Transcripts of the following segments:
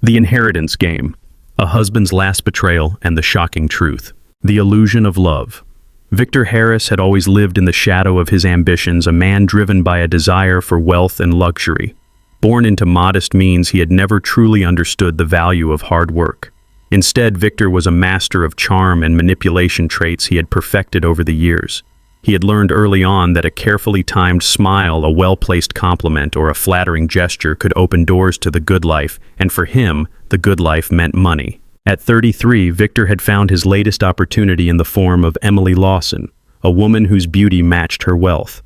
The inheritance game, a husband's last betrayal and the shocking truth. The illusion of love. Victor Harris had always lived in the shadow of his ambitions, a man driven by a desire for wealth and luxury. Born into modest means, he had never truly understood the value of hard work. Instead, Victor was a master of charm and manipulation, traits he had perfected over the years. He had learned early on that a carefully timed smile, a well-placed compliment, or a flattering gesture could open doors to the good life, and for him, the good life meant money. At 33, Victor had found his latest opportunity in the form of Emily Lawson, a woman whose beauty matched her wealth.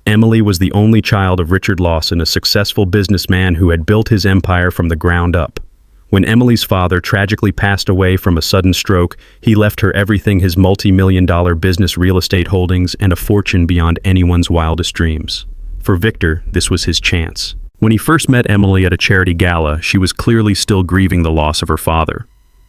Emily was the only child of Richard Lawson, a successful businessman who had built his empire from the ground up. When Emily's father tragically passed away from a sudden stroke, he left her everything: his multi-million-dollar business, real estate holdings, and a fortune beyond anyone's wildest dreams. For Victor, this was his chance. When he first met Emily at a charity gala, she was clearly still grieving the loss of her father.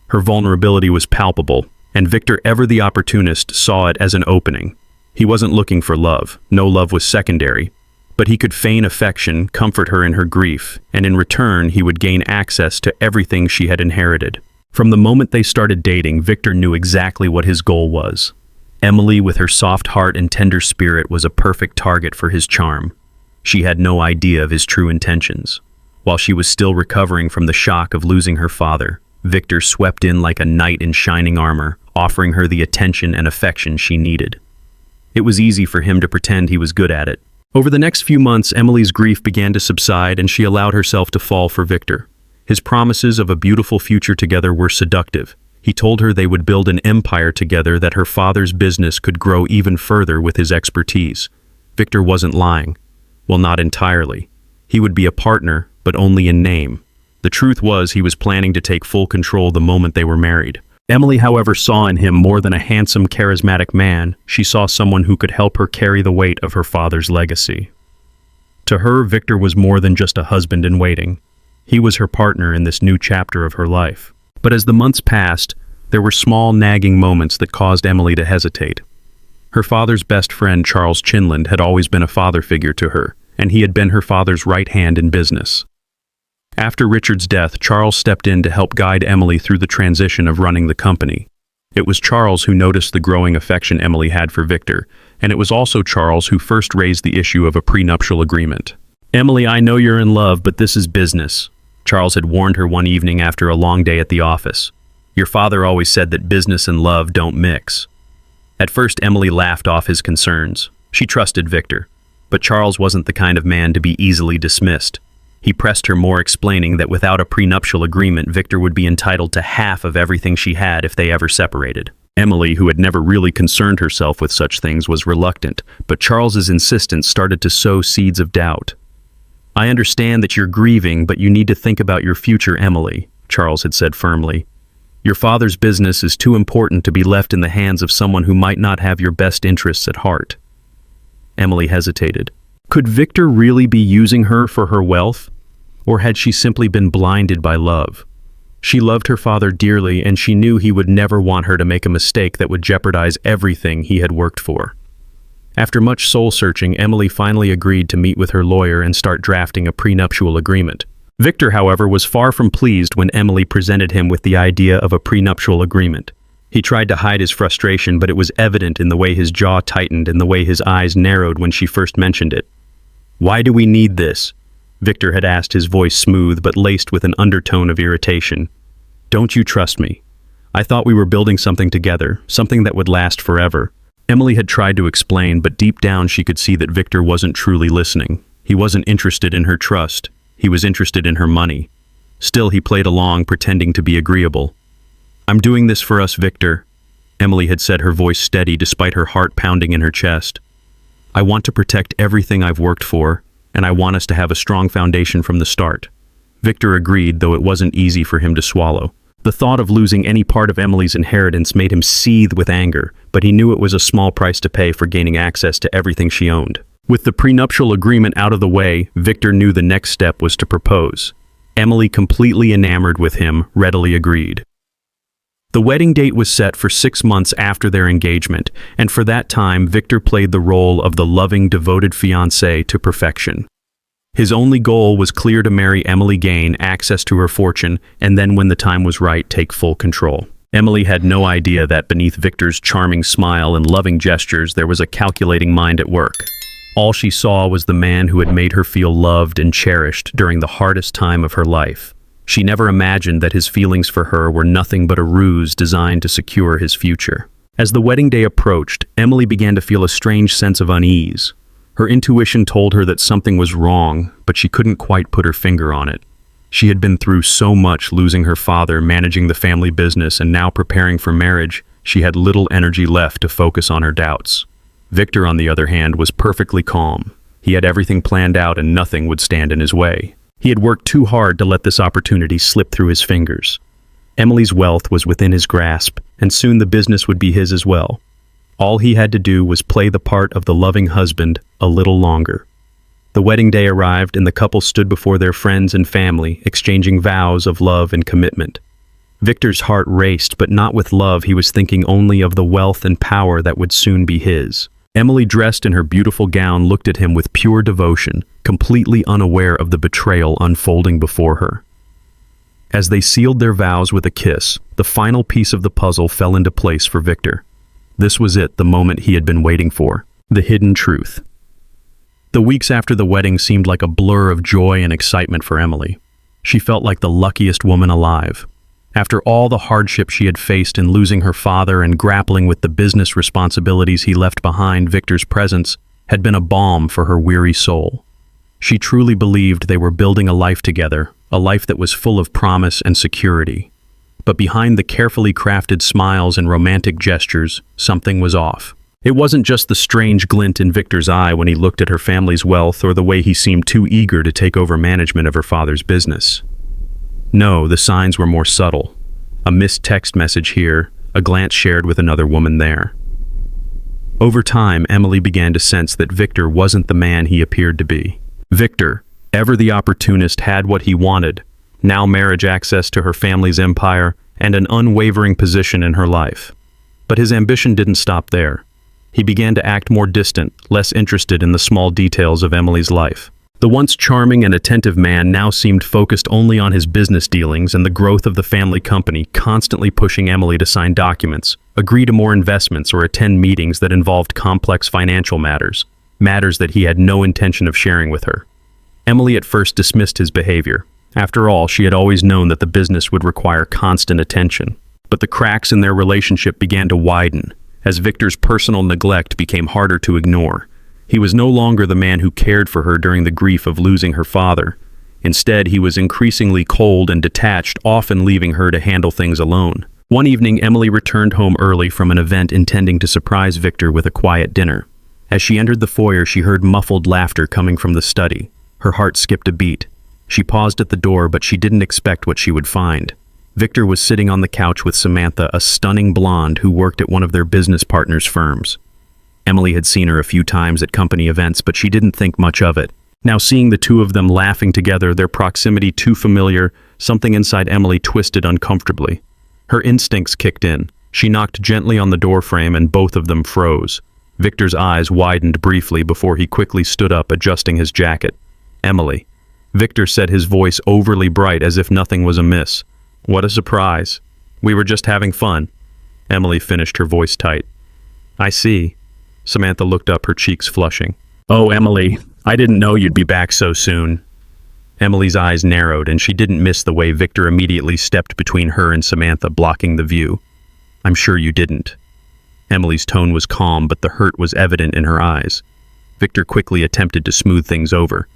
Her vulnerability was palpable, and Victor, ever the opportunist, saw it as an opening. He wasn't looking for love. No, love was secondary. But he could feign affection, comfort her in her grief, and in return he would gain access to everything she had inherited. From the moment they started dating, Victor knew exactly what his goal was. Emily, with her soft heart and tender spirit, was a perfect target for his charm. She had no idea of his true intentions. While she was still recovering from the shock of losing her father, Victor swept in like a knight in shining armor, offering her the attention and affection she needed. It was easy for him to pretend he was good at it. Over the next few months, Emily's grief began to subside, and she allowed herself to fall for Victor. His promises of a beautiful future together were seductive. He told her they would build an empire together, that her father's business could grow even further with his expertise. Victor wasn't lying. Well, not entirely. He would be a partner, but only in name. The truth was, he was planning to take full control the moment they were married. Emily, however, saw in him more than a handsome, charismatic man. She saw someone who could help her carry the weight of her father's legacy. To her, Victor was more than just a husband in waiting. He was her partner in this new chapter of her life. But as the months passed, there were small, nagging moments that caused Emily to hesitate. Her father's best friend, Charles Chinland, had always been a father figure to her, and he had been her father's right hand in business. After Richard's death, Charles stepped in to help guide Emily through the transition of running the company. It was Charles who noticed the growing affection Emily had for Victor, and it was also Charles who first raised the issue of a prenuptial agreement. "Emily, I know you're in love, but this is business," Charles had warned her one evening after a long day at the office. "Your father always said that business and love don't mix." At first, Emily laughed off his concerns. She trusted Victor, but Charles wasn't the kind of man to be easily dismissed. He pressed her more, explaining that without a prenuptial agreement, Victor would be entitled to half of everything she had if they ever separated. Emily, who had never really concerned herself with such things, was reluctant, but Charles's insistence started to sow seeds of doubt. "I understand that you're grieving, but you need to think about your future, Emily," Charles had said firmly. "Your father's business is too important to be left in the hands of someone who might not have your best interests at heart." Emily hesitated. Could Victor really be using her for her wealth? Or had she simply been blinded by love? She loved her father dearly, and she knew he would never want her to make a mistake that would jeopardize everything he had worked for. After much soul-searching, Emily finally agreed to meet with her lawyer and start drafting a prenuptial agreement. Victor, however, was far from pleased when Emily presented him with the idea of a prenuptial agreement. He tried to hide his frustration, but it was evident in the way his jaw tightened and the way his eyes narrowed when she first mentioned it. "Why do we need this?" Victor had asked, his voice smooth but laced with an undertone of irritation. "Don't you trust me? I thought we were building something together, something that would last forever." Emily had tried to explain, but deep down she could see that Victor wasn't truly listening. He wasn't interested in her trust. He was interested in her money. Still, he played along, pretending to be agreeable. "I'm doing this for us, Victor," Emily had said, her voice steady despite her heart pounding in her chest. "I want to protect everything I've worked for, and I want us to have a strong foundation from the start." Victor agreed, though it wasn't easy for him to swallow. The thought of losing any part of Emily's inheritance made him seethe with anger, but he knew it was a small price to pay for gaining access to everything she owned. With the prenuptial agreement out of the way, Victor knew the next step was to propose. Emily, completely enamored with him, readily agreed. The wedding date was set for 6 months after their engagement, and for that time, Victor played the role of the loving, devoted fiancé to perfection. His only goal was clear: to marry Emily, gain access to her fortune, and then when the time was right, take full control. Emily had no idea that beneath Victor's charming smile and loving gestures there was a calculating mind at work. All she saw was the man who had made her feel loved and cherished during the hardest time of her life. She never imagined that his feelings for her were nothing but a ruse designed to secure his future. As the wedding day approached, Emily began to feel a strange sense of unease. Her intuition told her that something was wrong, but she couldn't quite put her finger on it. She had been through so much, losing her father, managing the family business, and now preparing for marriage. She had little energy left to focus on her doubts. Victor, on the other hand, was perfectly calm. He had everything planned out and nothing would stand in his way. He had worked too hard to let this opportunity slip through his fingers. Emily's wealth was within his grasp, and soon the business would be his as well. All he had to do was play the part of the loving husband a little longer. The wedding day arrived, and the couple stood before their friends and family, exchanging vows of love and commitment. Victor's heart raced, but not with love. He was thinking only of the wealth and power that would soon be his. Emily, dressed in her beautiful gown, looked at him with pure devotion, completely unaware of the betrayal unfolding before her. As they sealed their vows with a kiss, the final piece of the puzzle fell into place for Victor. This was it, the moment he had been waiting for. The hidden truth. The weeks after the wedding seemed like a blur of joy and excitement for Emily. She felt like the luckiest woman alive. After all the hardship she had faced in losing her father and grappling with the business responsibilities he left behind, Victor's presence had been a balm for her weary soul. She truly believed they were building a life together, a life that was full of promise and security. But behind the carefully crafted smiles and romantic gestures, something was off. It wasn't just the strange glint in Victor's eye when he looked at her family's wealth, or the way he seemed too eager to take over management of her father's business. No, the signs were more subtle. A missed text message here, a glance shared with another woman there. Over time, Emily began to sense that Victor wasn't the man he appeared to be. Victor, ever the opportunist, had what he wanted: now marriage, access to her family's empire, and an unwavering position in her life. But his ambition didn't stop there. He began to act more distant, less interested in the small details of Emily's life. The once charming and attentive man now seemed focused only on his business dealings and the growth of the family company, constantly pushing Emily to sign documents, agree to more investments, or attend meetings that involved complex financial matters that he had no intention of sharing with her. Emily at first dismissed his behavior. After all, she had always known that the business would require constant attention. But the cracks in their relationship began to widen, as Victor's personal neglect became harder to ignore. He was no longer the man who cared for her during the grief of losing her father. Instead, he was increasingly cold and detached, often leaving her to handle things alone. One evening, Emily returned home early from an event, intending to surprise Victor with a quiet dinner. As she entered the foyer, she heard muffled laughter coming from the study. Her heart skipped a beat. She paused at the door, but she didn't expect what she would find. Victor was sitting on the couch with Samantha, a stunning blonde who worked at one of their business partners' firms. Emily had seen her a few times at company events, but she didn't think much of it. Now, seeing the two of them laughing together, their proximity too familiar, something inside Emily twisted uncomfortably. Her instincts kicked in. She knocked gently on the doorframe, and both of them froze. Victor's eyes widened briefly before he quickly stood up, adjusting his jacket. "Emily," Victor said, his voice overly bright, as if nothing was amiss. "What a surprise. We were just having fun." Emily finished, her voice tight. "I see." Samantha looked up, her cheeks flushing. "Oh, Emily, I didn't know you'd be back so soon." Emily's eyes narrowed, and she didn't miss the way Victor immediately stepped between her and Samantha, blocking the view. "I'm sure you didn't." Emily's tone was calm, but the hurt was evident in her eyes. Victor quickly attempted to smooth things over.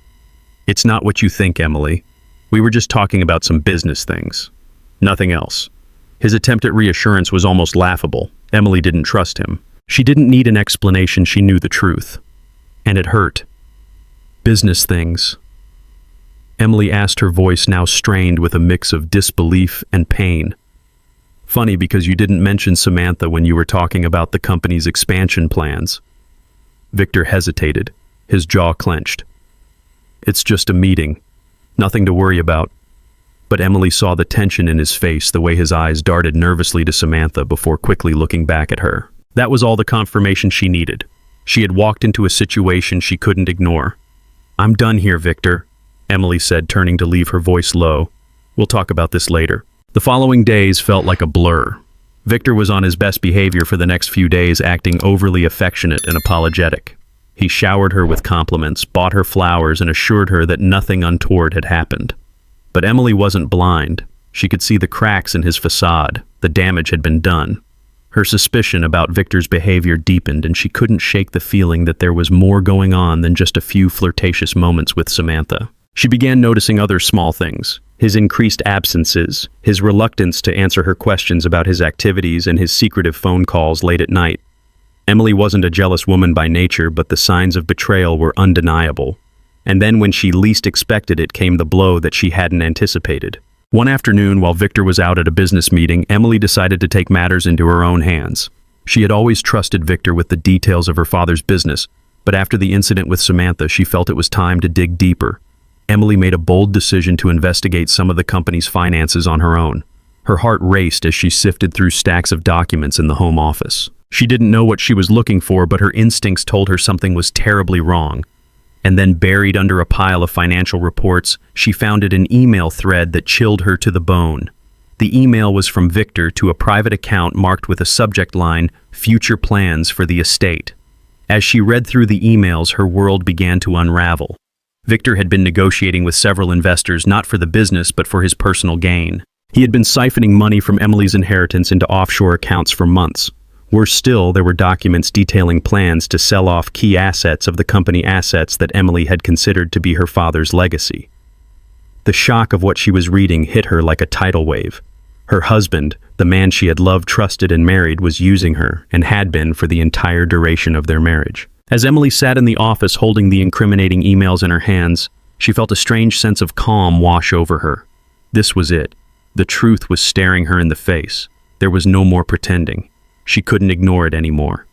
"It's not what you think, Emily. We were just talking about some business things. Nothing else." His attempt at reassurance was almost laughable. Emily didn't trust him. She didn't need an explanation, she knew the truth. And it hurt. "Business things?" Emily asked, her voice now strained with a mix of disbelief and pain. "Funny, because you didn't mention Samantha when you were talking about the company's expansion plans." Victor hesitated, his jaw clenched. "It's just a meeting. Nothing to worry about." But Emily saw the tension in his face, the way his eyes darted nervously to Samantha before quickly looking back at her. That was all the confirmation she needed. She had walked into a situation she couldn't ignore. "I'm done here, Victor," Emily said, turning to leave, her voice low. "We'll talk about this later." The following days felt like a blur. Victor was on his best behavior for the next few days, acting overly affectionate and apologetic. He showered her with compliments, bought her flowers, and assured her that nothing untoward had happened. But Emily wasn't blind. She could see the cracks in his facade. The damage had been done. Her suspicion about Victor's behavior deepened, and she couldn't shake the feeling that there was more going on than just a few flirtatious moments with Samantha. She began noticing other small things: his increased absences, his reluctance to answer her questions about his activities, and his secretive phone calls late at night. Emily wasn't a jealous woman by nature, but the signs of betrayal were undeniable. And then when she least expected it came the blow that she hadn't anticipated. One afternoon, while Victor was out at a business meeting, Emily decided to take matters into her own hands. She had always trusted Victor with the details of her father's business, but after the incident with Samantha, she felt it was time to dig deeper. Emily made a bold decision to investigate some of the company's finances on her own. Her heart raced as she sifted through stacks of documents in the home office. She didn't know what she was looking for, but her instincts told her something was terribly wrong. And then, buried under a pile of financial reports, she found an email thread that chilled her to the bone. The email was from Victor to a private account marked with a subject line, "Future Plans for the Estate." As she read through the emails, her world began to unravel. Victor had been negotiating with several investors, not for the business, but for his personal gain. He had been siphoning money from Emily's inheritance into offshore accounts for months. Worse still, there were documents detailing plans to sell off key assets of the company assets that Emily had considered to be her father's legacy. The shock of what she was reading hit her like a tidal wave. Her husband, the man she had loved, trusted, and married, was using her, and had been for the entire duration of their marriage. As Emily sat in the office holding the incriminating emails in her hands, she felt a strange sense of calm wash over her. This was it. The truth was staring her in the face. There was no more pretending. She couldn't ignore it anymore.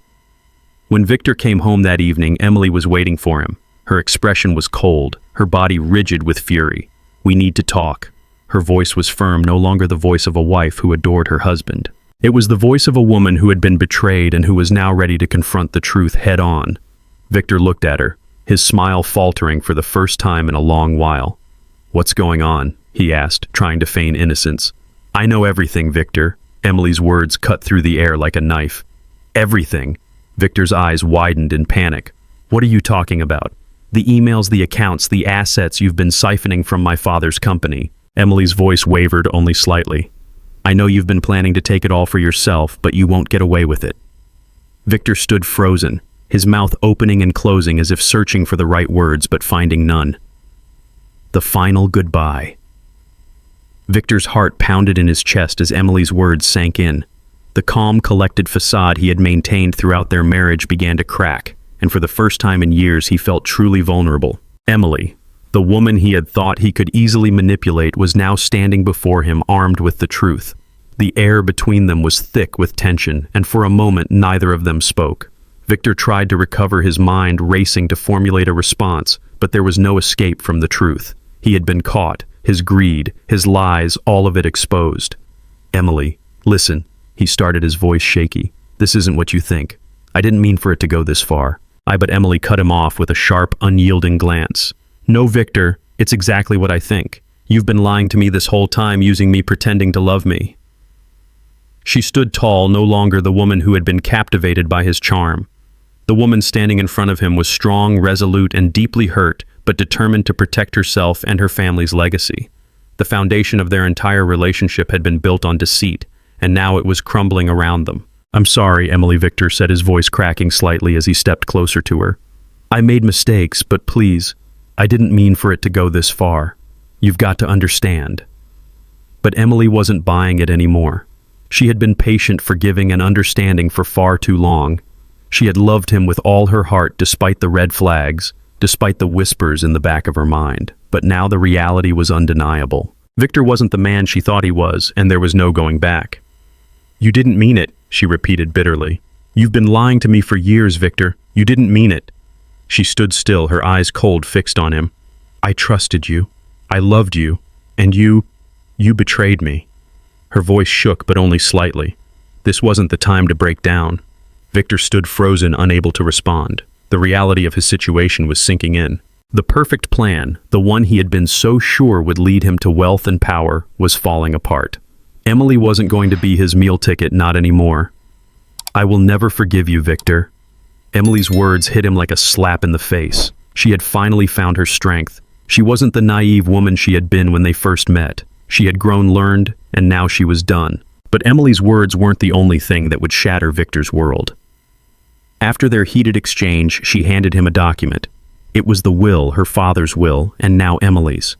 When Victor came home that evening, Emily was waiting for him. Her expression was cold, her body rigid with fury. "We need to talk." Her voice was firm, no longer the voice of a wife who adored her husband. It was the voice of a woman who had been betrayed and who was now ready to confront the truth head on. Victor looked at her, his smile faltering for the first time in a long while. "What's going on?" he asked, trying to feign innocence. "I know everything, Victor." Emily's words cut through the air like a knife. "Everything." Victor's eyes widened in panic. "What are you talking about?" "The emails, the accounts, the assets you've been siphoning from my father's company." Emily's voice wavered only slightly. "I know you've been planning to take it all for yourself, but you won't get away with it." Victor stood frozen, his mouth opening and closing as if searching for the right words but finding none. The final goodbye. Victor's heart pounded in his chest as Emily's words sank in. The calm, collected facade he had maintained throughout their marriage began to crack, and for the first time in years he felt truly vulnerable. Emily, the woman he had thought he could easily manipulate, was now standing before him armed with the truth. The air between them was thick with tension, and for a moment neither of them spoke. Victor tried to recover his mind, racing to formulate a response, but there was no escape from the truth. He had been caught. His greed, his lies, all of it exposed. "Emily, listen," he started, his voice shaky. "This isn't what you think. I didn't mean for it to go this far." But Emily cut him off with a sharp, unyielding glance. "No, Victor, it's exactly what I think. You've been lying to me this whole time, using me, pretending to love me." She stood tall, no longer the woman who had been captivated by his charm. The woman standing in front of him was strong, resolute, and deeply hurt, but determined to protect herself and her family's legacy. The foundation of their entire relationship had been built on deceit, and now it was crumbling around them. "I'm sorry, Emily," Victor said, his voice cracking slightly as he stepped closer to her. "I made mistakes, but please, I didn't mean for it to go this far. You've got to understand." But Emily wasn't buying it anymore. She had been patient, forgiving, and understanding for far too long. She had loved him with all her heart despite the red flags, despite the whispers in the back of her mind. But now the reality was undeniable. Victor wasn't the man she thought he was, and there was no going back. "You didn't mean it," she repeated bitterly. "You've been lying to me for years, Victor. You didn't mean it." She stood still, her eyes cold, fixed on him. "I trusted you. I loved you. And you betrayed me." Her voice shook, but only slightly. This wasn't the time to break down. Victor stood frozen, unable to respond. The reality of his situation was sinking in. The perfect plan, the one he had been so sure would lead him to wealth and power, was falling apart. Emily wasn't going to be his meal ticket, not anymore. "I will never forgive you, Victor." Emily's words hit him like a slap in the face. She had finally found her strength. She wasn't the naive woman she had been when they first met. She had grown, learned, and now she was done. But Emily's words weren't the only thing that would shatter Victor's world. After their heated exchange, she handed him a document. It was the will, her father's will, and now Emily's.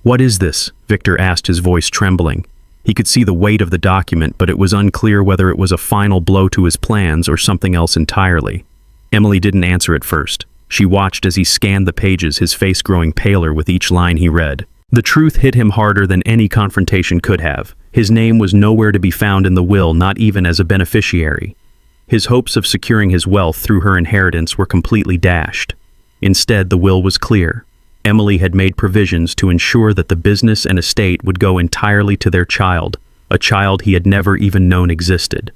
"What is this?" Victor asked, his voice trembling. He could see the weight of the document, but it was unclear whether it was a final blow to his plans or something else entirely. Emily didn't answer at first. She watched as he scanned the pages, his face growing paler with each line he read. The truth hit him harder than any confrontation could have. His name was nowhere to be found in the will, not even as a beneficiary. His hopes of securing his wealth through her inheritance were completely dashed. Instead, the will was clear. Emily had made provisions to ensure that the business and estate would go entirely to their child, a child he had never even known existed.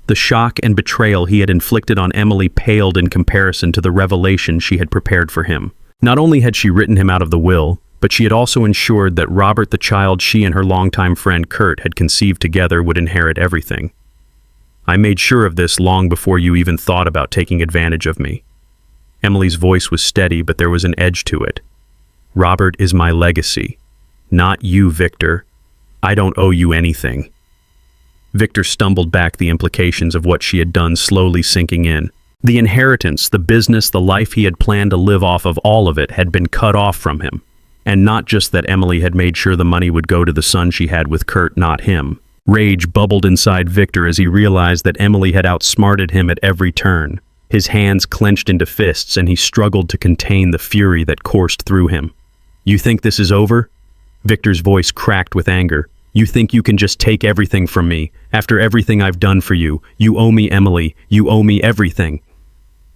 The shock and betrayal he had inflicted on Emily paled in comparison to the revelation she had prepared for him. Not only had she written him out of the will, but she had also ensured that Robert, the child she and her longtime friend Kurt had conceived together, would inherit everything. "I made sure of this long before you even thought about taking advantage of me." Emily's voice was steady, but there was an edge to it. "Robert is my legacy. Not you, Victor. I don't owe you anything." Victor stumbled back, the implications of what she had done slowly sinking in. The inheritance, the business, the life he had planned to live off of, all of it had been cut off from him. And not just that Emily had made sure the money would go to the son she had with Kurt, not him. Rage bubbled inside Victor as he realized that Emily had outsmarted him at every turn. His hands clenched into fists, and he struggled to contain the fury that coursed through him. "You think this is over?" Victor's voice cracked with anger. "You think you can just take everything from me? After everything I've done for you, you owe me, Emily. You owe me everything."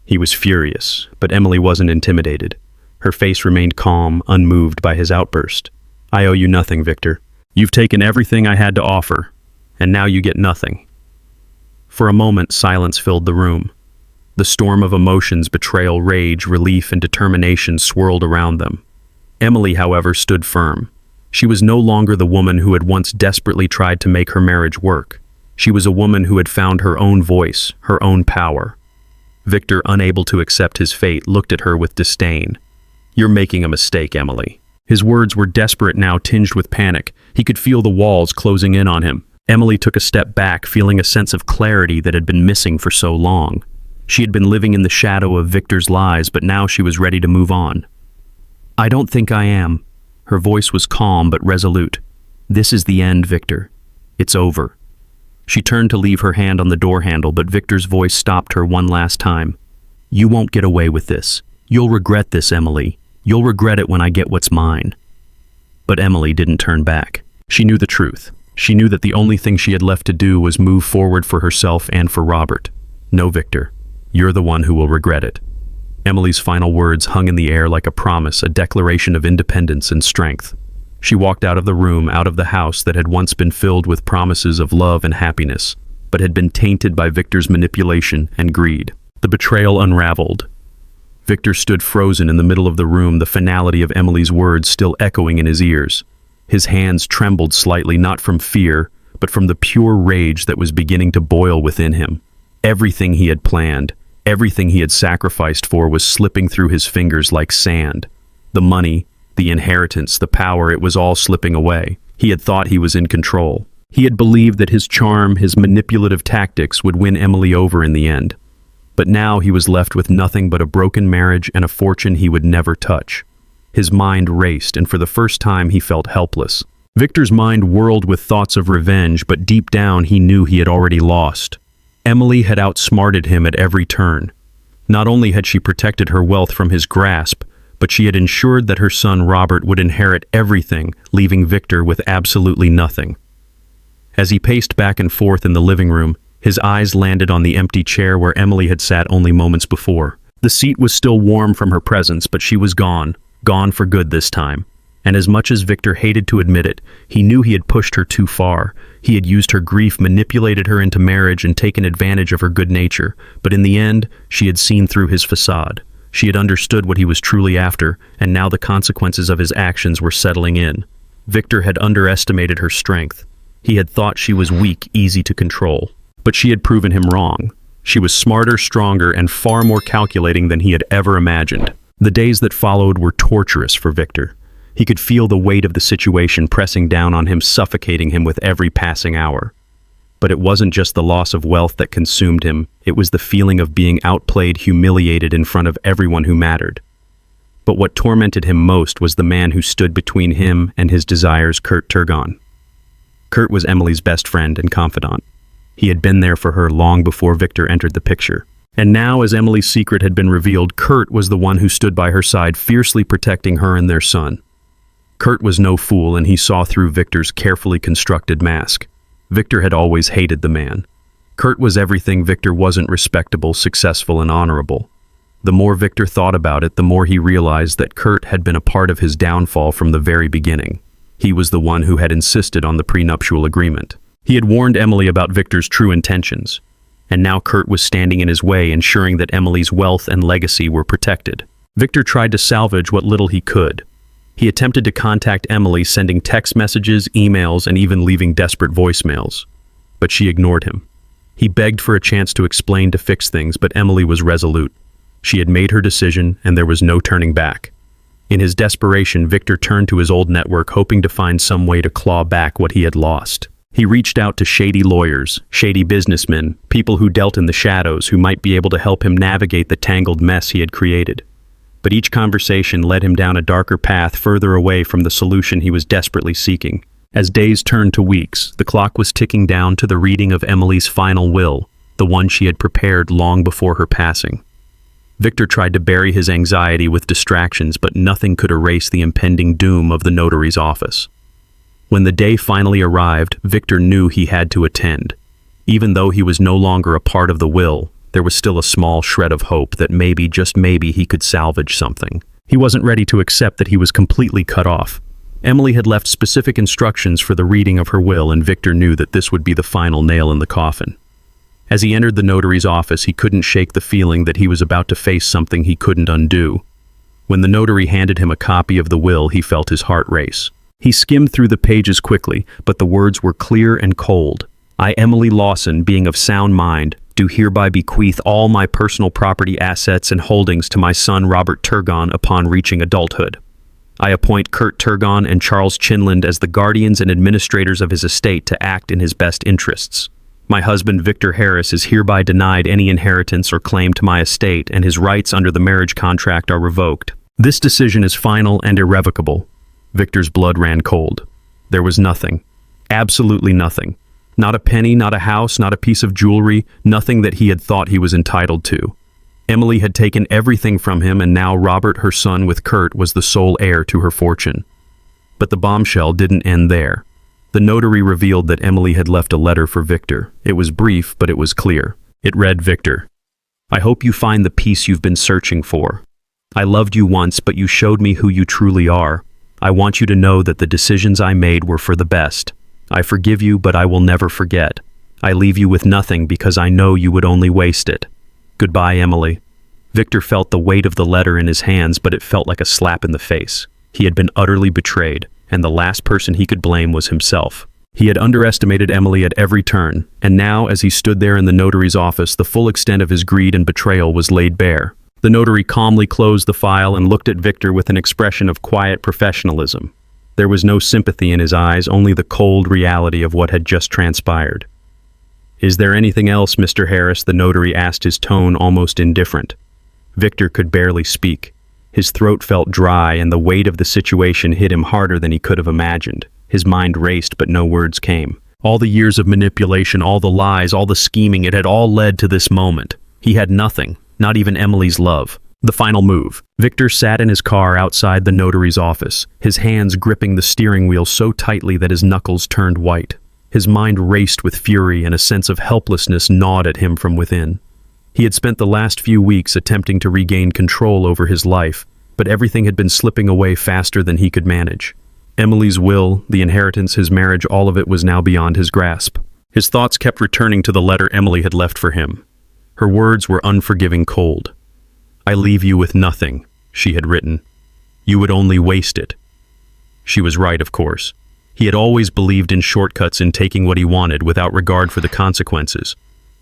He was furious, but Emily wasn't intimidated. Her face remained calm, unmoved by his outburst. "I owe you nothing, Victor. You've taken everything I had to offer, and now you get nothing." For a moment, silence filled the room. The storm of emotions, betrayal, rage, relief, and determination swirled around them. Emily, however, stood firm. She was no longer the woman who had once desperately tried to make her marriage work. She was a woman who had found her own voice, her own power. Victor, unable to accept his fate, looked at her with disdain. "You're making a mistake, Emily." His words were desperate now, tinged with panic. He could feel the walls closing in on him. Emily took a step back, feeling a sense of clarity that had been missing for so long. She had been living in the shadow of Victor's lies, but now she was ready to move on. "I don't think I am." Her voice was calm but resolute. "This is the end, Victor. It's over." She turned to leave her hand on the door handle, but Victor's voice stopped her one last time. "You won't get away with this. You'll regret this, Emily. You'll regret it when I get what's mine." But Emily didn't turn back. She knew the truth. She knew that the only thing she had left to do was move forward for herself and for Robert. "No, Victor. You're the one who will regret it." Emily's final words hung in the air like a promise, a declaration of independence and strength. She walked out of the room, out of the house that had once been filled with promises of love and happiness, but had been tainted by Victor's manipulation and greed. The betrayal unraveled. Victor stood frozen in the middle of the room, the finality of Emily's words still echoing in his ears. His hands trembled slightly, not from fear, but from the pure rage that was beginning to boil within him. Everything he had planned, everything he had sacrificed for, was slipping through his fingers like sand. The money, the inheritance, the power, it was all slipping away. He had thought he was in control. He had believed that his charm, his manipulative tactics would win Emily over in the end. But now he was left with nothing but a broken marriage and a fortune he would never touch. His mind raced, and for the first time he felt helpless. Victor's mind whirled with thoughts of revenge, but deep down he knew he had already lost. Emily had outsmarted him at every turn. Not only had she protected her wealth from his grasp, but she had ensured that her son Robert would inherit everything, leaving Victor with absolutely nothing. As he paced back and forth in the living room, his eyes landed on the empty chair where Emily had sat only moments before. The seat was still warm from her presence, but she was gone for good this time. And as much as Victor hated to admit it, he knew he had pushed her too far. He had used her grief, manipulated her into marriage, and taken advantage of her good nature. But in the end, she had seen through his facade. She had understood what he was truly after, and now the consequences of his actions were settling in. Victor had underestimated her strength. He had thought she was weak, easy to control. But she had proven him wrong. She was smarter, stronger, and far more calculating than he had ever imagined. The days that followed were torturous for Victor. He could feel the weight of the situation pressing down on him, suffocating him with every passing hour. But it wasn't just the loss of wealth that consumed him, it was the feeling of being outplayed, humiliated in front of everyone who mattered. But what tormented him most was the man who stood between him and his desires, Kurt Turgon. Kurt was Emily's best friend and confidant. He had been there for her long before Victor entered the picture. And now, as Emily's secret had been revealed, Kurt was the one who stood by her side, fiercely protecting her and their son. Kurt was no fool, and he saw through Victor's carefully constructed mask. Victor had always hated the man. Kurt was everything Victor wasn't: respectable, successful, and honorable. The more Victor thought about it, the more he realized that Kurt had been a part of his downfall from the very beginning. He was the one who had insisted on the prenuptial agreement. He had warned Emily about Victor's true intentions, and now Kurt was standing in his way, ensuring that Emily's wealth and legacy were protected. Victor tried to salvage what little he could. He attempted to contact Emily, sending text messages, emails, and even leaving desperate voicemails. But she ignored him. He begged for a chance to explain, to fix things, but Emily was resolute. She had made her decision, and there was no turning back. In his desperation, Victor turned to his old network, hoping to find some way to claw back what he had lost. He reached out to shady lawyers, shady businessmen, people who dealt in the shadows, who might be able to help him navigate the tangled mess he had created. But each conversation led him down a darker path, further away from the solution he was desperately seeking. As days turned to weeks, the clock was ticking down to the reading of Emily's final will, the one she had prepared long before her passing. Victor tried to bury his anxiety with distractions, but nothing could erase the impending doom of the notary's office. When the day finally arrived, Victor knew he had to attend. Even though he was no longer a part of the will, there was still a small shred of hope that maybe, just maybe, he could salvage something. He wasn't ready to accept that he was completely cut off. Emily had left specific instructions for the reading of her will, and Victor knew that this would be the final nail in the coffin. As he entered the notary's office, he couldn't shake the feeling that he was about to face something he couldn't undo. When the notary handed him a copy of the will, he felt his heart race. He skimmed through the pages quickly, but the words were clear and cold. "I, Emily Lawson, being of sound mind, do hereby bequeath all my personal property, assets, and holdings to my son Robert Turgon upon reaching adulthood. I appoint Kurt Turgon and Charles Chinland as the guardians and administrators of his estate to act in his best interests. My husband Victor Harris is hereby denied any inheritance or claim to my estate, and his rights under the marriage contract are revoked. This decision is final and irrevocable." Victor's blood ran cold. There was nothing. Absolutely nothing. Not a penny, not a house, not a piece of jewelry, nothing that he had thought he was entitled to. Emily had taken everything from him, and now Robert, her son with Kurt, was the sole heir to her fortune. But the bombshell didn't end there. The notary revealed that Emily had left a letter for Victor. It was brief, but it was clear. It read, "Victor, I hope you find the peace you've been searching for. I loved you once, but you showed me who you truly are. I want you to know that the decisions I made were for the best. I forgive you, but I will never forget. I leave you with nothing because I know you would only waste it. Goodbye, Emily." Victor felt the weight of the letter in his hands, but it felt like a slap in the face. He had been utterly betrayed, and the last person he could blame was himself. He had underestimated Emily at every turn, and now, as he stood there in the notary's office, the full extent of his greed and betrayal was laid bare. The notary calmly closed the file and looked at Victor with an expression of quiet professionalism. There was no sympathy in his eyes, only the cold reality of what had just transpired. "Is there anything else, Mr. Harris?" the notary asked, his tone almost indifferent. Victor could barely speak. His throat felt dry, and the weight of the situation hit him harder than he could have imagined. His mind raced, but no words came. All the years of manipulation, all the lies, all the scheming, it had all led to this moment. He had nothing, not even Emily's love. The final move. Victor sat in his car outside the notary's office, his hands gripping the steering wheel so tightly that his knuckles turned white. His mind raced with fury, and a sense of helplessness gnawed at him from within. He had spent the last few weeks attempting to regain control over his life, but everything had been slipping away faster than he could manage. Emily's will, the inheritance, his marriage, all of it was now beyond his grasp. His thoughts kept returning to the letter Emily had left for him. Her words were unforgiving cold. "I leave you with nothing," she had written. "You would only waste it." She was right, of course. He had always believed in shortcuts, in taking what he wanted without regard for the consequences.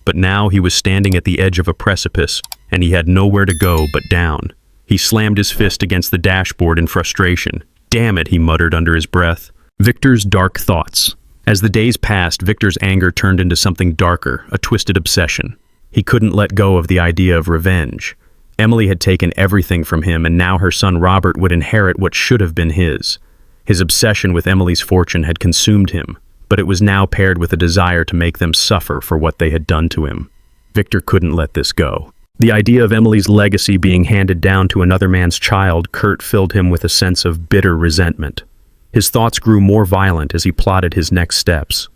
But now he was standing at the edge of a precipice, and he had nowhere to go but down. He slammed his fist against the dashboard in frustration. "Damn it," he muttered under his breath. Victor's dark thoughts. As the days passed, Victor's anger turned into something darker, a twisted obsession. He couldn't let go of the idea of revenge. Emily had taken everything from him, and now her son Robert would inherit what should have been his. His obsession with Emily's fortune had consumed him, but it was now paired with a desire to make them suffer for what they had done to him. Victor couldn't let this go. The idea of Emily's legacy being handed down to another man's child, Kurt, filled him with a sense of bitter resentment. His thoughts grew more violent as he plotted his next steps.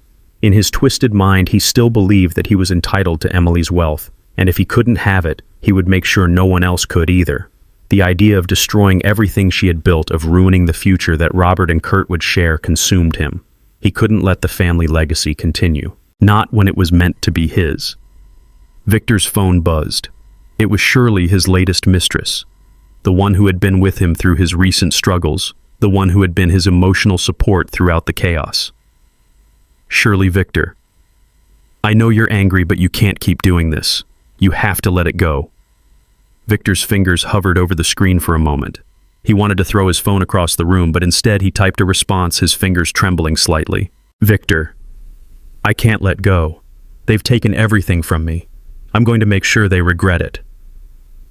In his twisted mind, he still believed that he was entitled to Emily's wealth, and if he couldn't have it, he would make sure no one else could either. The idea of destroying everything she had built, of ruining the future that Robert and Kurt would share, consumed him. He couldn't let the family legacy continue, not when it was meant to be his. Victor's phone buzzed. It was Shirley, his latest mistress, the one who had been with him through his recent struggles, the one who had been his emotional support throughout the chaos. "Shirley, Victor. I know you're angry, but you can't keep doing this. You have to let it go." Victor's fingers hovered over the screen for a moment. He wanted to throw his phone across the room, but instead he typed a response, his fingers trembling slightly. "Victor, I can't let go. They've taken everything from me. I'm going to make sure they regret it."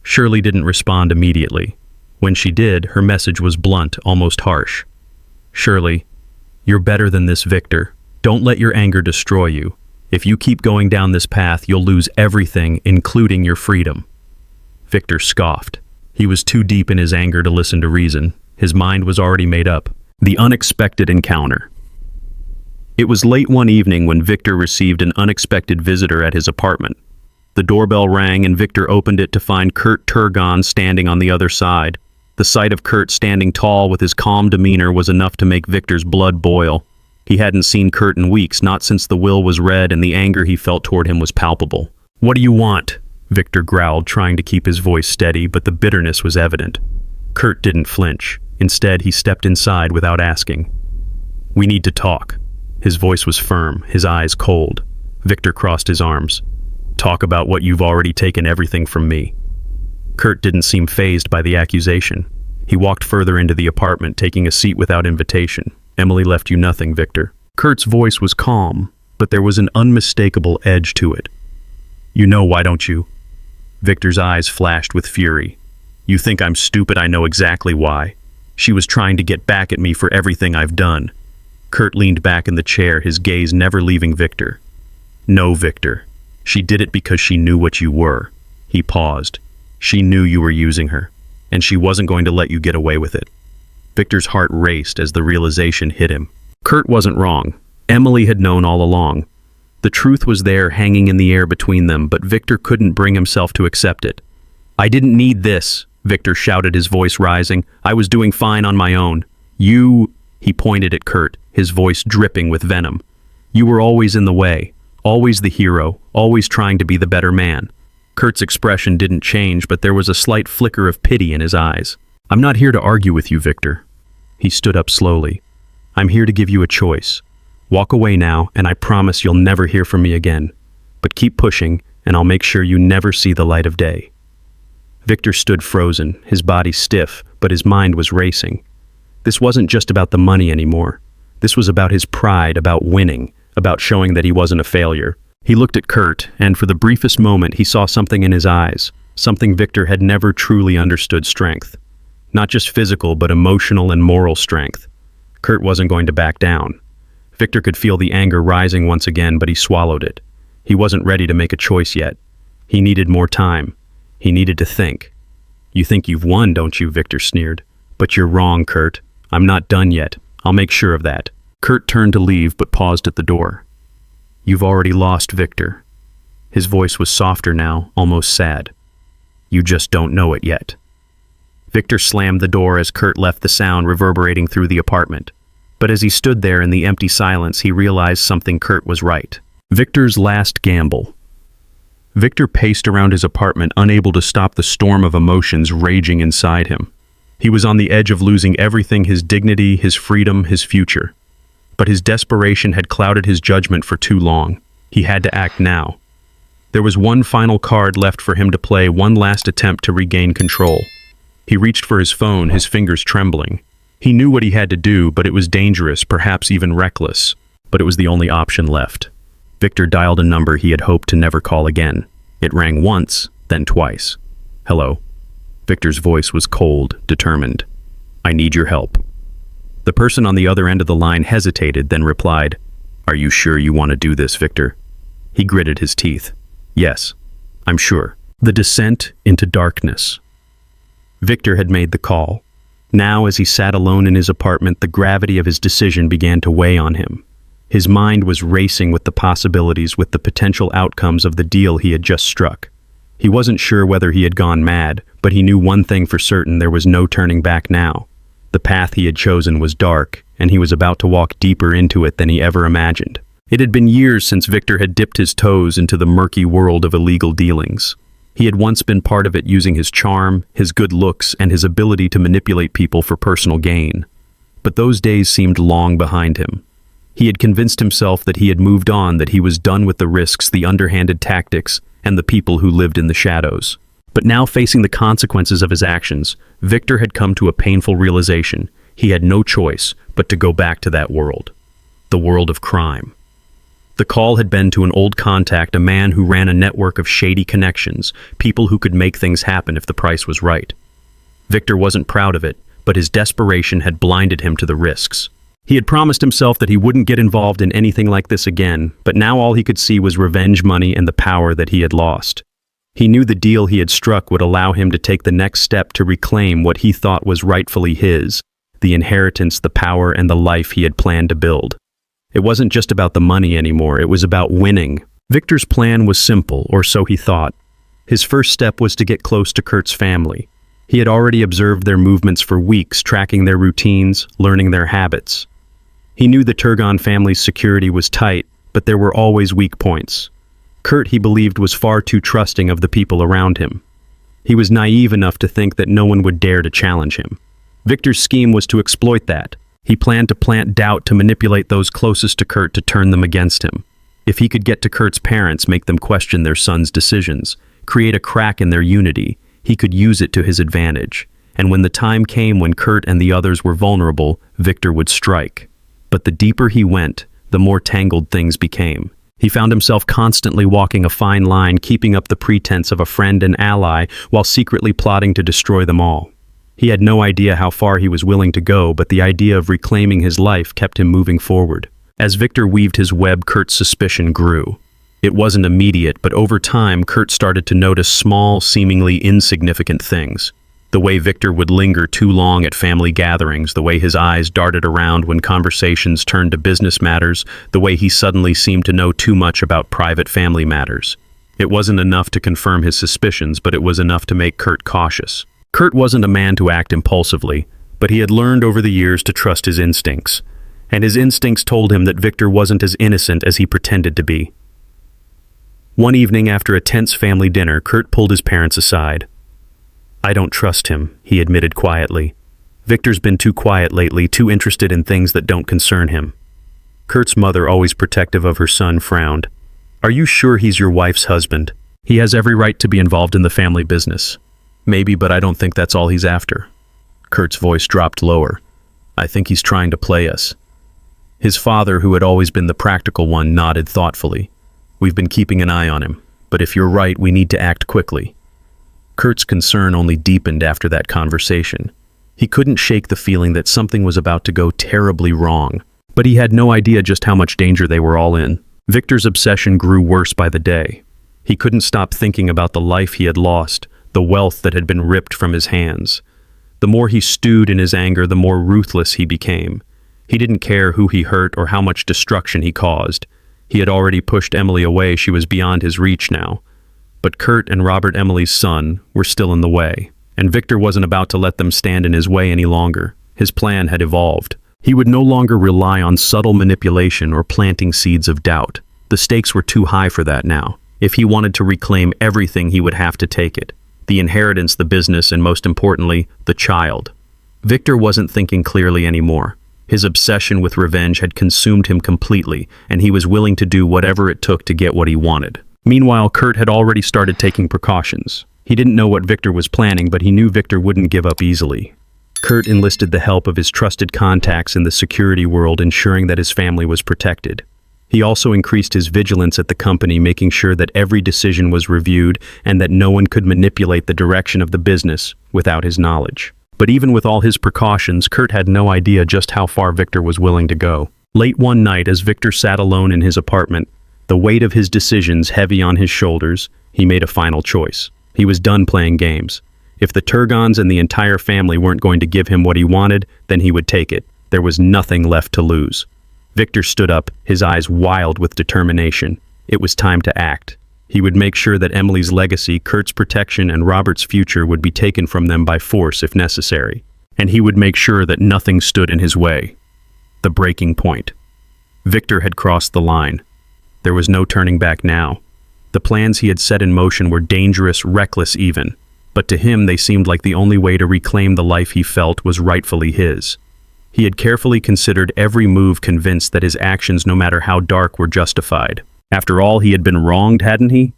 Shirley didn't respond immediately. When she did, her message was blunt, almost harsh. "Shirley, you're better than this, Victor. Don't let your anger destroy you. If you keep going down this path, you'll lose everything, including your freedom." Victor scoffed. He was too deep in his anger to listen to reason. His mind was already made up. The unexpected encounter. It was late one evening when Victor received an unexpected visitor at his apartment. The doorbell rang, and Victor opened it to find Kurt Turgon standing on the other side. The sight of Kurt standing tall with his calm demeanor was enough to make Victor's blood boil. He hadn't seen Kurt in weeks, not since the will was read, and the anger he felt toward him was palpable. "What do you want?" Victor growled, trying to keep his voice steady, but the bitterness was evident. Kurt didn't flinch. Instead, he stepped inside without asking. "We need to talk." His voice was firm, his eyes cold. Victor crossed his arms. "Talk about what you've already taken everything from me." Kurt didn't seem fazed by the accusation. He walked further into the apartment, taking a seat without invitation. "Emily left you nothing, Victor." Kurt's voice was calm, but there was an unmistakable edge to it. "You know, why don't you?" Victor's eyes flashed with fury. "You think I'm stupid? I know exactly why. She was trying to get back at me for everything I've done." Kurt leaned back in the chair, his gaze never leaving Victor. "No, Victor. She did it because she knew what you were." He paused. "She knew you were using her, and she wasn't going to let you get away with it." Victor's heart raced as the realization hit him. Kurt wasn't wrong. Emily had known all along. The truth was there, hanging in the air between them, but Victor couldn't bring himself to accept it. "I didn't need this," Victor shouted, his voice rising. "I was doing fine on my own. You," he pointed at Kurt, his voice dripping with venom. "You were always in the way, always the hero, always trying to be the better man." Kurt's expression didn't change, but there was a slight flicker of pity in his eyes. "I'm not here to argue with you, Victor." He stood up slowly. "I'm here to give you a choice. Walk away now, and I promise you'll never hear from me again. But keep pushing, and I'll make sure you never see the light of day." Victor stood frozen, his body stiff, but his mind was racing. This wasn't just about the money anymore. This was about his pride, about winning, about showing that he wasn't a failure. He looked at Kurt, and for the briefest moment he saw something in his eyes, something Victor had never truly understood: strength. Not just physical, but emotional and moral strength. Kurt wasn't going to back down. Victor could feel the anger rising once again, but he swallowed it. He wasn't ready to make a choice yet. He needed more time. He needed to think. "You think you've won, don't you?" Victor sneered. "But you're wrong, Kurt. I'm not done yet. I'll make sure of that." Kurt turned to leave, but paused at the door. "You've already lost, Victor." His voice was softer now, almost sad. "You just don't know it yet." Victor slammed the door as Kurt left, the sound reverberating through the apartment. But as he stood there in the empty silence, he realized something: Kurt was right. Victor's last gamble. Victor paced around his apartment, unable to stop the storm of emotions raging inside him. He was on the edge of losing everything: his dignity, his freedom, his future. But his desperation had clouded his judgment for too long. He had to act now. There was one final card left for him to play, one last attempt to regain control. He reached for his phone, his fingers trembling. He knew what he had to do, but it was dangerous, perhaps even reckless. But it was the only option left. Victor dialed a number he had hoped to never call again. It rang once, then twice. "Hello." Victor's voice was cold, determined. "I need your help." The person on the other end of the line hesitated, then replied, "Are you sure you want to do this, Victor?" He gritted his teeth. "Yes, I'm sure." The descent into darkness. Victor had made the call. Now, as he sat alone in his apartment, the gravity of his decision began to weigh on him. His mind was racing with the possibilities, with the potential outcomes of the deal he had just struck. He wasn't sure whether he had gone mad, but he knew one thing for certain: there was no turning back now. The path he had chosen was dark, and he was about to walk deeper into it than he ever imagined. It had been years since Victor had dipped his toes into the murky world of illegal dealings. He had once been part of it, using his charm, his good looks, and his ability to manipulate people for personal gain. But those days seemed long behind him. He had convinced himself that he had moved on, that he was done with the risks, the underhanded tactics, and the people who lived in the shadows. But now, facing the consequences of his actions, Victor had come to a painful realization. He had no choice but to go back to that world. The world of crime. The call had been to an old contact, a man who ran a network of shady connections, people who could make things happen if the price was right. Victor wasn't proud of it, but his desperation had blinded him to the risks. He had promised himself that he wouldn't get involved in anything like this again, but now all he could see was revenge money and the power that he had lost. He knew the deal he had struck would allow him to take the next step to reclaim what he thought was rightfully his: the inheritance, the power, and the life he had planned to build. It wasn't just about the money anymore, it was about winning. Victor's plan was simple, or so he thought. His first step was to get close to Kurt's family. He had already observed their movements for weeks, tracking their routines, learning their habits. He knew the Turgon family's security was tight, but there were always weak points. Kurt, he believed, was far too trusting of the people around him. He was naive enough to think that no one would dare to challenge him. Victor's scheme was to exploit that. He planned to plant doubt, to manipulate those closest to Kurt, to turn them against him. If he could get to Kurt's parents, make them question their son's decisions, create a crack in their unity, he could use it to his advantage. And when the time came when Kurt and the others were vulnerable, Victor would strike. But the deeper he went, the more tangled things became. He found himself constantly walking a fine line, keeping up the pretense of a friend and ally while secretly plotting to destroy them all. He had no idea how far he was willing to go, but the idea of reclaiming his life kept him moving forward. As Victor weaved his web, Kurt's suspicion grew. It wasn't immediate, but over time, Kurt started to notice small, seemingly insignificant things. The way Victor would linger too long at family gatherings, the way his eyes darted around when conversations turned to business matters, the way he suddenly seemed to know too much about private family matters. It wasn't enough to confirm his suspicions, but it was enough to make Kurt cautious. Kurt wasn't a man to act impulsively, but he had learned over the years to trust his instincts. And his instincts told him that Victor wasn't as innocent as he pretended to be. One evening, after a tense family dinner, Kurt pulled his parents aside. "I don't trust him," he admitted quietly. "Victor's been too quiet lately, too interested in things that don't concern him." Kurt's mother, always protective of her son, frowned. "Are you sure he's your wife's husband? He has every right to be involved in the family business." "Maybe, but I don't think that's all he's after." Kurt's voice dropped lower. "I think he's trying to play us." His father, who had always been the practical one, nodded thoughtfully. "We've been keeping an eye on him, but if you're right, we need to act quickly." Kurt's concern only deepened after that conversation. He couldn't shake the feeling that something was about to go terribly wrong, but he had no idea just how much danger they were all in. Victor's obsession grew worse by the day. He couldn't stop thinking about the life he had lost, the wealth that had been ripped from his hands. The more he stewed in his anger, the more ruthless he became. He didn't care who he hurt or how much destruction he caused. He had already pushed Emily away. She was beyond his reach now. But Kurt and Robert, Emily's son, were still in the way, and Victor wasn't about to let them stand in his way any longer. His plan had evolved. He would no longer rely on subtle manipulation or planting seeds of doubt. The stakes were too high for that now. If he wanted to reclaim everything, he would have to take it. The inheritance, the business, and most importantly, the child. Victor wasn't thinking clearly anymore. His obsession with revenge had consumed him completely, and he was willing to do whatever it took to get what he wanted. Meanwhile, Kurt had already started taking precautions. He didn't know what Victor was planning, but he knew Victor wouldn't give up easily. Kurt enlisted the help of his trusted contacts in the security world, ensuring that his family was protected. He also increased his vigilance at the company, making sure that every decision was reviewed and that no one could manipulate the direction of the business without his knowledge. But even with all his precautions, Kurt had no idea just how far Victor was willing to go. Late one night, as Victor sat alone in his apartment, the weight of his decisions heavy on his shoulders, he made a final choice. He was done playing games. If the Turgons and the entire family weren't going to give him what he wanted, then he would take it. There was nothing left to lose. Victor stood up, his eyes wild with determination. It was time to act. He would make sure that Emily's legacy, Kurt's protection, and Robert's future would be taken from them by force if necessary. And he would make sure that nothing stood in his way. The breaking point. Victor had crossed the line. There was no turning back now. The plans he had set in motion were dangerous, reckless even. But to him they seemed like the only way to reclaim the life he felt was rightfully his. He had carefully considered every move, convinced that his actions, no matter how dark, were justified. After all, he had been wronged, hadn't he?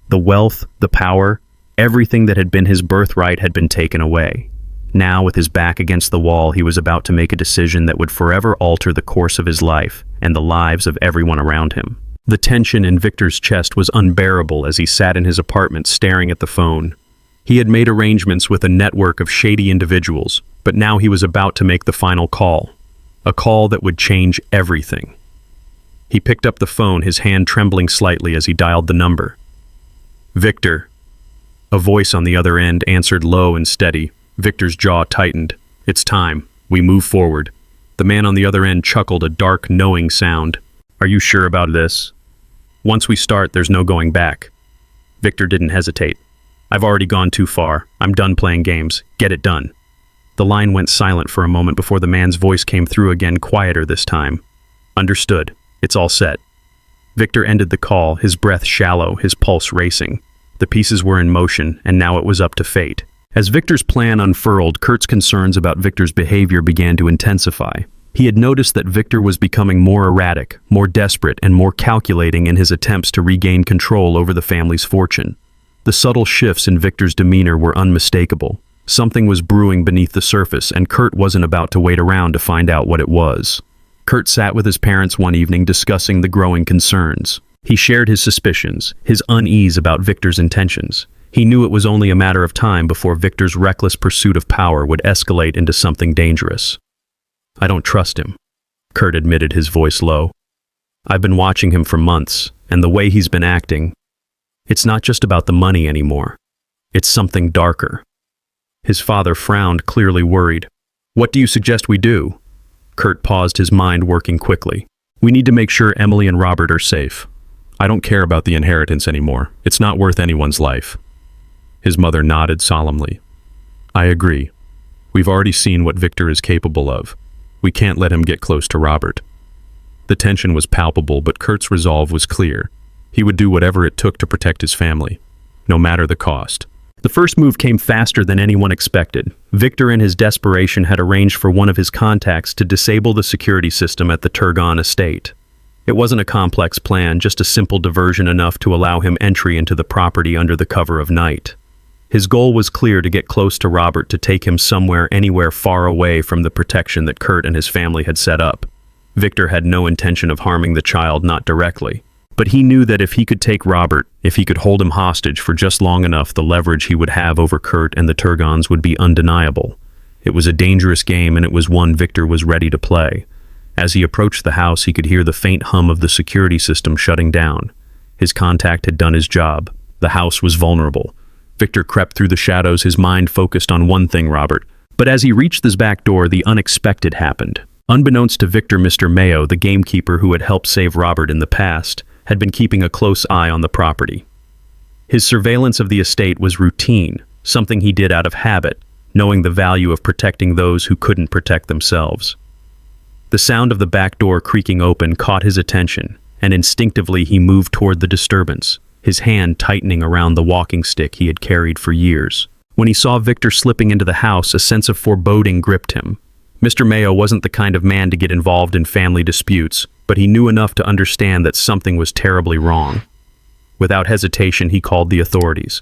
The wealth, the power, everything that had been his birthright had been taken away. Now, with his back against the wall, he was about to make a decision that would forever alter the course of his life and the lives of everyone around him. The tension in Victor's chest was unbearable as he sat in his apartment staring at the phone. He had made arrangements with a network of shady individuals, but now he was about to make the final call. A call that would change everything. He picked up the phone, his hand trembling slightly as he dialed the number. Victor. A voice on the other end answered low and steady. Victor's jaw tightened. It's time. We move forward. The man on the other end chuckled, a dark, knowing sound. Are you sure about this? Once we start, there's no going back. Victor didn't hesitate. I've already gone too far. I'm done playing games. Get it done. The line went silent for a moment before the man's voice came through again, quieter this time. Understood. It's all set. Victor ended the call, his breath shallow, his pulse racing. The pieces were in motion, and now it was up to fate. As Victor's plan unfurled, Kurt's concerns about Victor's behavior began to intensify. He had noticed that Victor was becoming more erratic, more desperate, and more calculating in his attempts to regain control over the family's fortune. The subtle shifts in Victor's demeanor were unmistakable. Something was brewing beneath the surface, and Kurt wasn't about to wait around to find out what it was. Kurt sat with his parents one evening discussing the growing concerns. He shared his suspicions, his unease about Victor's intentions. He knew it was only a matter of time before Victor's reckless pursuit of power would escalate into something dangerous. I don't trust him, Kurt admitted, his voice low. I've been watching him for months, and the way he's been acting, it's not just about the money anymore. It's something darker. His father frowned, clearly worried. What do you suggest we do? Kurt paused, his mind working quickly. We need to make sure Emily and Robert are safe. I don't care about the inheritance anymore. It's not worth anyone's life. His mother nodded solemnly. I agree. We've already seen what Victor is capable of. We can't let him get close to Robert. The tension was palpable, but Kurt's resolve was clear. He would do whatever it took to protect his family, no matter the cost. The first move came faster than anyone expected. Victor, in his desperation, had arranged for one of his contacts to disable the security system at the Turgon estate. It wasn't a complex plan, just a simple diversion enough to allow him entry into the property under the cover of night. His goal was clear: to get close to Robert, to take him somewhere, anywhere far away from the protection that Kurt and his family had set up. Victor had no intention of harming the child, not directly. But he knew that if he could take Robert, if he could hold him hostage for just long enough, the leverage he would have over Kurt and the Turgons would be undeniable. It was a dangerous game, and it was one Victor was ready to play. As he approached the house, he could hear the faint hum of the security system shutting down. His contact had done his job. The house was vulnerable. Victor crept through the shadows, his mind focused on one thing: Robert. But as he reached his back door, the unexpected happened. Unbeknownst to Victor, Mr. Mayo, the gamekeeper who had helped save Robert in the past, had been keeping a close eye on the property. His surveillance of the estate was routine, something he did out of habit, knowing the value of protecting those who couldn't protect themselves. The sound of the back door creaking open caught his attention, and instinctively he moved toward the disturbance. his hand tightening around the walking stick he had carried for years. When he saw Victor slipping into the house, a sense of foreboding gripped him. Mr. Mayo wasn't the kind of man to get involved in family disputes, but he knew enough to understand that something was terribly wrong. Without hesitation, he called the authorities.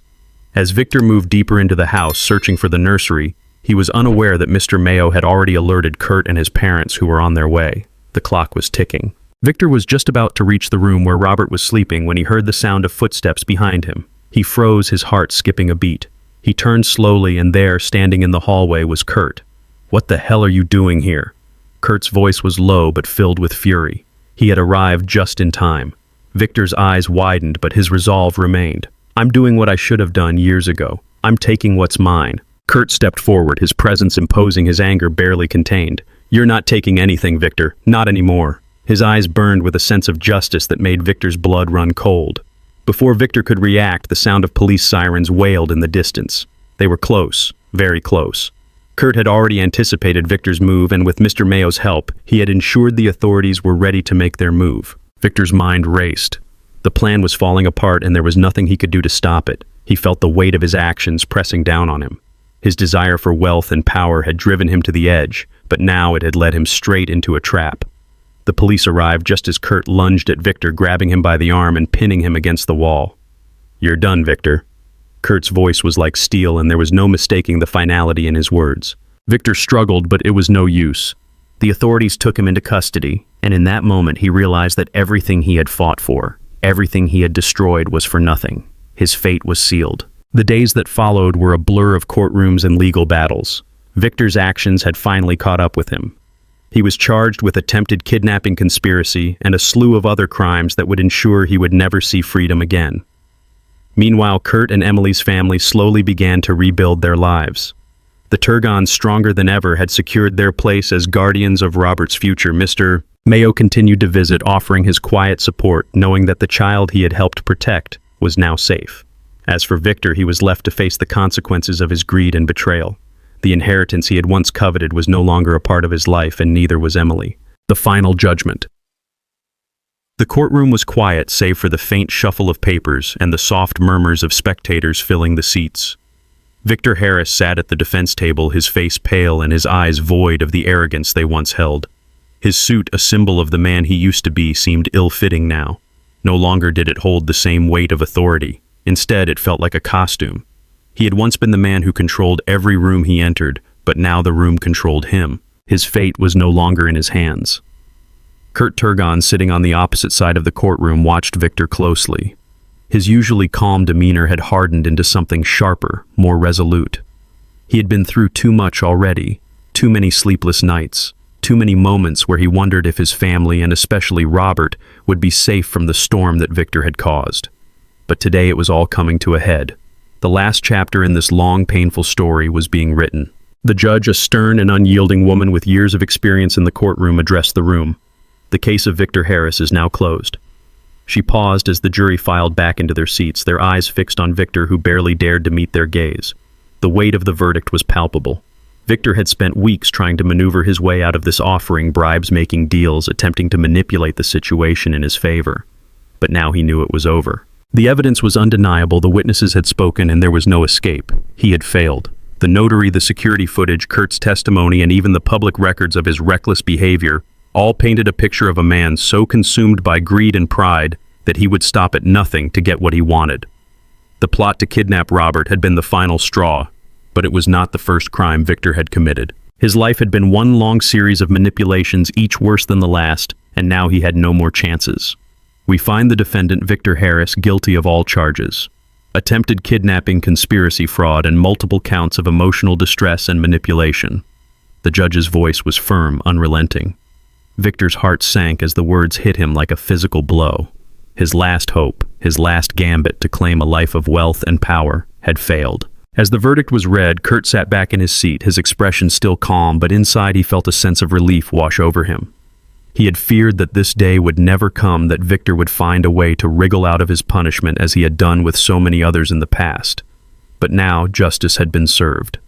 As Victor moved deeper into the house, searching for the nursery, he was unaware that Mr. Mayo had already alerted Kurt and his parents, who were on their way. The clock was ticking. Victor was just about to reach the room where Robert was sleeping when he heard the sound of footsteps behind him. He froze, his heart skipping a beat. He turned slowly, and there, standing in the hallway, was Kurt. "What the hell are you doing here?" Kurt's voice was low but filled with fury. He had arrived just in time. Victor's eyes widened, but his resolve remained. "I'm doing what I should have done years ago. I'm taking what's mine." Kurt stepped forward, his presence imposing, his anger barely contained. "You're not taking anything, Victor. Not anymore." His eyes burned with a sense of justice that made Victor's blood run cold. Before Victor could react, the sound of police sirens wailed in the distance. They were close, very close. Kurt had already anticipated Victor's move, and with Mr. Mayo's help, he had ensured the authorities were ready to make their move. Victor's mind raced. The plan was falling apart, and there was nothing he could do to stop it. He felt the weight of his actions pressing down on him. His desire for wealth and power had driven him to the edge, but now it had led him straight into a trap. The police arrived just as Kurt lunged at Victor, grabbing him by the arm and pinning him against the wall. "You're done, Victor." Kurt's voice was like steel, and there was no mistaking the finality in his words. Victor struggled, but it was no use. The authorities took him into custody, and in that moment he realized that everything he had fought for, everything he had destroyed, was for nothing. His fate was sealed. The days that followed were a blur of courtrooms and legal battles. Victor's actions had finally caught up with him. He was charged with attempted kidnapping conspiracy and a slew of other crimes that would ensure he would never see freedom again. Meanwhile, Kurt and Emily's family slowly began to rebuild their lives. The Turgons, stronger than ever, had secured their place as guardians of Robert's future. Mr. Mayo continued to visit, offering his quiet support, knowing that the child he had helped protect was now safe. As for Victor, he was left to face the consequences of his greed and betrayal. The inheritance he had once coveted was no longer a part of his life, and neither was Emily. The final judgment. The courtroom was quiet, save for the faint shuffle of papers and the soft murmurs of spectators filling the seats. Victor Harris sat at the defense table, his face pale and his eyes void of the arrogance they once held. His suit, a symbol of the man he used to be, seemed ill-fitting now. No longer did it hold the same weight of authority. Instead, it felt like a costume. He had once been the man who controlled every room he entered, but now the room controlled him. His fate was no longer in his hands. Kurt Turgon, sitting on the opposite side of the courtroom, watched Victor closely. His usually calm demeanor had hardened into something sharper, more resolute. He had been through too much already, too many sleepless nights, too many moments where he wondered if his family, and especially Robert, would be safe from the storm that Victor had caused. But today it was all coming to a head. The last chapter in this long, painful story was being written. The judge, a stern and unyielding woman with years of experience in the courtroom, addressed the room. "The case of Victor Harris is now closed." She paused as the jury filed back into their seats, their eyes fixed on Victor, who barely dared to meet their gaze. The weight of the verdict was palpable. Victor had spent weeks trying to maneuver his way out of this, offering bribes, making deals, attempting to manipulate the situation in his favor. But now he knew it was over. The evidence was undeniable, the witnesses had spoken, and there was no escape. He had failed. The notary, the security footage, Kurt's testimony, and even the public records of his reckless behavior all painted a picture of a man so consumed by greed and pride that he would stop at nothing to get what he wanted. The plot to kidnap Robert had been the final straw, but it was not the first crime Victor had committed. His life had been one long series of manipulations, each worse than the last, and now he had no more chances. We find the defendant, Victor Harris, guilty of all charges: attempted kidnapping, conspiracy, fraud, and multiple counts of emotional distress and manipulation. The judge's voice was firm, unrelenting. Victor's heart sank as the words hit him like a physical blow. His last hope, his last gambit to claim a life of wealth and power, had failed. As the verdict was read, Kurt sat back in his seat, his expression still calm, but inside he felt a sense of relief wash over him. He had feared that this day would never come, that Victor would find a way to wriggle out of his punishment as he had done with so many others in the past. But now justice had been served.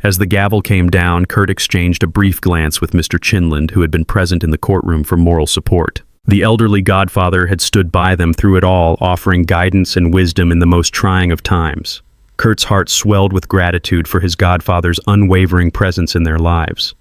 As the gavel came down, Kurt exchanged a brief glance with Mr. Chinland, who had been present in the courtroom for moral support. The elderly godfather had stood by them through it all, offering guidance and wisdom in the most trying of times. Kurt's heart swelled with gratitude for his godfather's unwavering presence in their lives.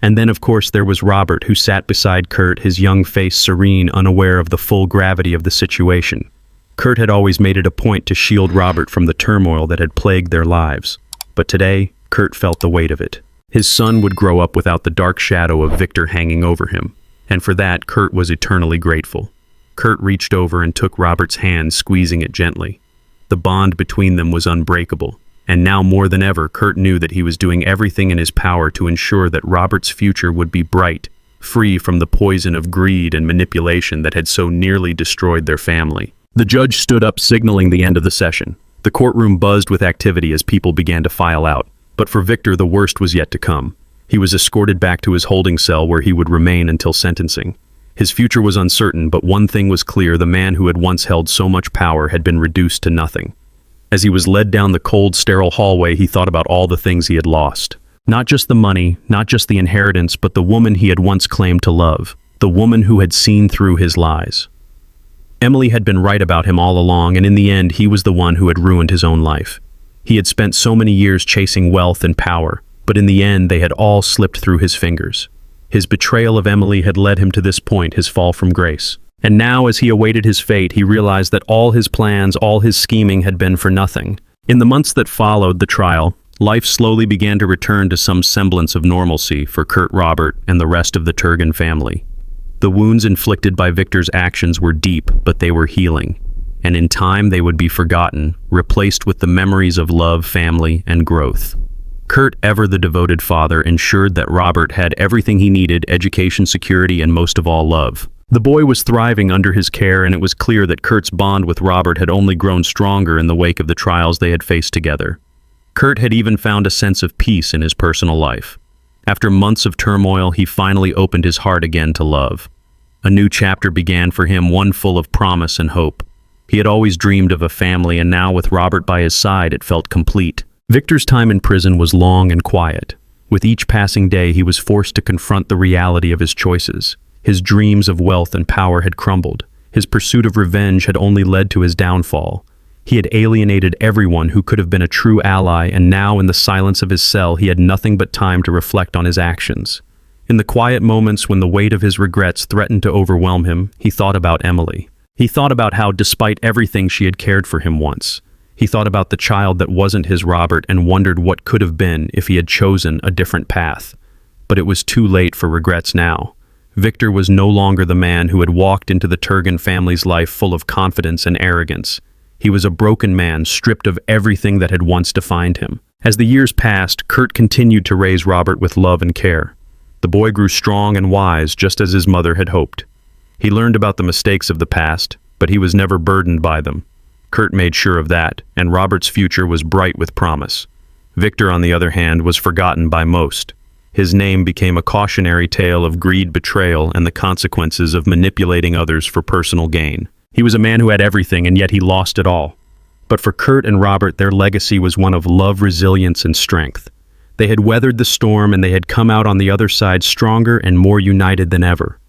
And then, of course, there was Robert, who sat beside Kurt, his young face serene, unaware of the full gravity of the situation. Kurt had always made it a point to shield Robert from the turmoil that had plagued their lives. But today, Kurt felt the weight of it. His son would grow up without the dark shadow of Victor hanging over him, and for that, Kurt was eternally grateful. Kurt reached over and took Robert's hand, squeezing it gently. The bond between them was unbreakable, and now more than ever, Kurt knew that he was doing everything in his power to ensure that Robert's future would be bright, free from the poison of greed and manipulation that had so nearly destroyed their family. The judge stood up, signaling the end of the session. The courtroom buzzed with activity as people began to file out, but for Victor, the worst was yet to come. He was escorted back to his holding cell where he would remain until sentencing. His future was uncertain, but one thing was clear: the man who had once held so much power had been reduced to nothing. As he was led down the cold, sterile hallway, he thought about all the things he had lost. Not just the money, not just the inheritance, but the woman he had once claimed to love. The woman who had seen through his lies. Emily had been right about him all along, and in the end, he was the one who had ruined his own life. He had spent so many years chasing wealth and power, but in the end, they had all slipped through his fingers. His betrayal of Emily had led him to this point, his fall from grace. And now, as he awaited his fate, he realized that all his plans, all his scheming had been for nothing. In the months that followed the trial, life slowly began to return to some semblance of normalcy for Kurt, Robert, and the rest of the Turgan family. The wounds inflicted by Victor's actions were deep, but they were healing. And in time, they would be forgotten, replaced with the memories of love, family, and growth. Kurt, ever the devoted father, ensured that Robert had everything he needed: education, security, and most of all, love. The boy was thriving under his care, and it was clear that Kurt's bond with Robert had only grown stronger in the wake of the trials they had faced together. Kurt had even found a sense of peace in his personal life. After months of turmoil, he finally opened his heart again to love. A new chapter began for him, one full of promise and hope. He had always dreamed of a family, and now with Robert by his side, it felt complete. Victor's time in prison was long and quiet. With each passing day, he was forced to confront the reality of his choices. His dreams of wealth and power had crumbled. His pursuit of revenge had only led to his downfall. He had alienated everyone who could have been a true ally, and now, in the silence of his cell, he had nothing but time to reflect on his actions. In the quiet moments when the weight of his regrets threatened to overwhelm him, he thought about Emily. He thought about how, despite everything, she had cared for him once. He thought about the child that wasn't his Robert and wondered what could have been if he had chosen a different path. But it was too late for regrets now. Victor was no longer the man who had walked into the Turgan family's life full of confidence and arrogance. He was a broken man, stripped of everything that had once defined him. As the years passed, Kurt continued to raise Robert with love and care. The boy grew strong and wise, just as his mother had hoped. He learned about the mistakes of the past, but he was never burdened by them. Kurt made sure of that, and Robert's future was bright with promise. Victor, on the other hand, was forgotten by most. His name became a cautionary tale of greed, betrayal, and the consequences of manipulating others for personal gain. He was a man who had everything, and yet he lost it all. But for Kurt and Robert, their legacy was one of love, resilience, and strength. They had weathered the storm, and they had come out on the other side stronger and more united than ever.